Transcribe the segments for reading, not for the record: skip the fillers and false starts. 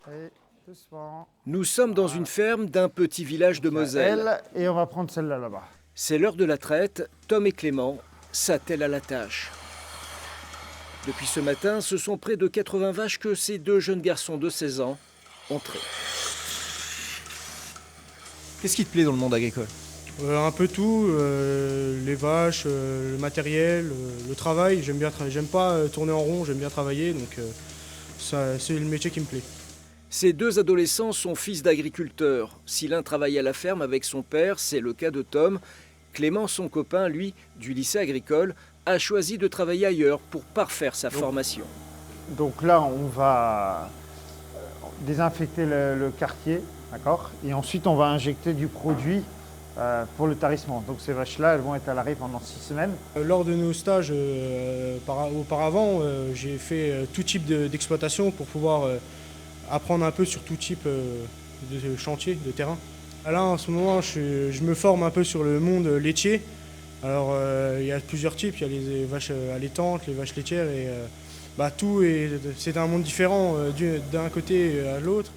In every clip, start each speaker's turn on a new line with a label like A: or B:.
A: Et doucement.
B: Nous sommes dans une ferme d'un petit village de Moselle.
A: Et on va prendre celle-là là-bas.
B: C'est l'heure de la traite. Tom et Clément s'attellent à la tâche. Depuis ce matin, ce sont près de 80 vaches que ces deux jeunes garçons de 16 ans ont traitées.
C: Qu'est-ce qui te plaît dans le monde agricole?
D: Un peu tout, les vaches, le matériel, le travail. J'aime pas tourner en rond, j'aime bien travailler, donc c'est le métier qui me plaît.
B: Ces deux adolescents sont fils d'agriculteurs. Si l'un travaille à la ferme avec son père, c'est le cas de Tom. Clément, son copain, lui, du lycée agricole, a choisi de travailler ailleurs pour parfaire sa formation.
A: Donc là, on va désinfecter le quartier, d'accord? Et ensuite, on va injecter du produit pour le tarissement. Donc ces vaches-là, elles vont être à l'arrêt pendant 6 semaines.
D: Lors de nos stages auparavant, j'ai fait tout type d'exploitation pour pouvoir apprendre un peu sur tout type de chantier, de terrain. Là, en ce moment, je me forme un peu sur le monde laitier. Alors, il y a plusieurs types. Il y a les vaches allaitantes, les vaches laitières, et c'est un monde différent d'un côté à l'autre.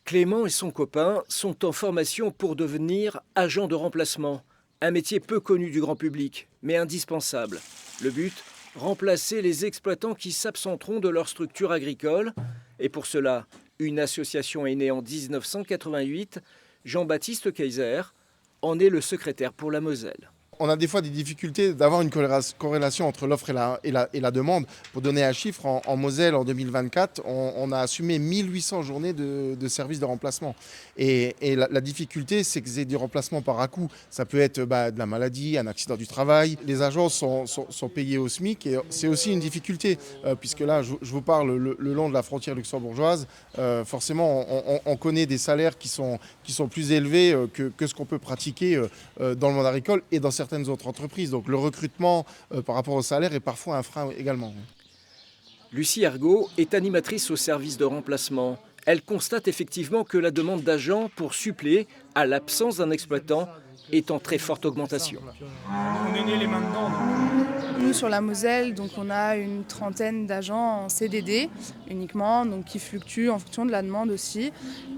B: Clément et son copain sont en formation pour devenir agents de remplacement. Un métier peu connu du grand public, mais indispensable. Le but, remplacer les exploitants qui s'absenteront de leur structure agricole. Et pour cela, une association est née en 1988. Jean-Baptiste Kaiser en est le secrétaire pour la Moselle.
E: On a des fois des difficultés d'avoir une corrélation entre l'offre et la demande. Pour donner un chiffre, en Moselle, en 2024, on a assumé 1800 journées de services de remplacement. Et la difficulté, c'est que c'est du remplacement par à-coup. Ça peut être de la maladie, un accident du travail. Les agents sont payés au SMIC et c'est aussi une difficulté, puisque là, je vous parle le long de la frontière luxembourgeoise. Forcément, on connaît des salaires qui sont plus élevés que ce qu'on peut pratiquer dans le monde agricole et dans certaines autres entreprises. Donc le recrutement par rapport au salaire est parfois un frein également.
B: Lucie Argot est animatrice au service de remplacement. Elle constate effectivement que la demande d'agents pour suppléer à l'absence d'un exploitant est en très forte augmentation.
D: On est nés les mains dedans.
F: Nous, sur la Moselle, donc, on a une trentaine d'agents en CDD uniquement, donc, qui fluctuent en fonction de la demande aussi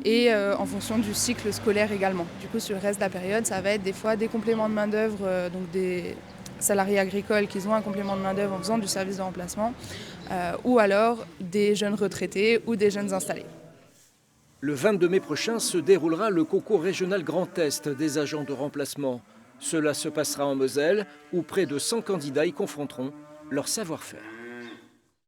F: et en fonction du cycle scolaire également. Du coup, sur le reste de la période, ça va être des fois des compléments de main-d'œuvre, donc des salariés agricoles qui ont un complément de main-d'œuvre en faisant du service de remplacement, ou alors des jeunes retraités ou des jeunes installés.
B: Le 22 mai prochain se déroulera le concours régional Grand Est des agents de remplacement. Cela se passera en Moselle, où près de 100 candidats y confronteront leur savoir-faire.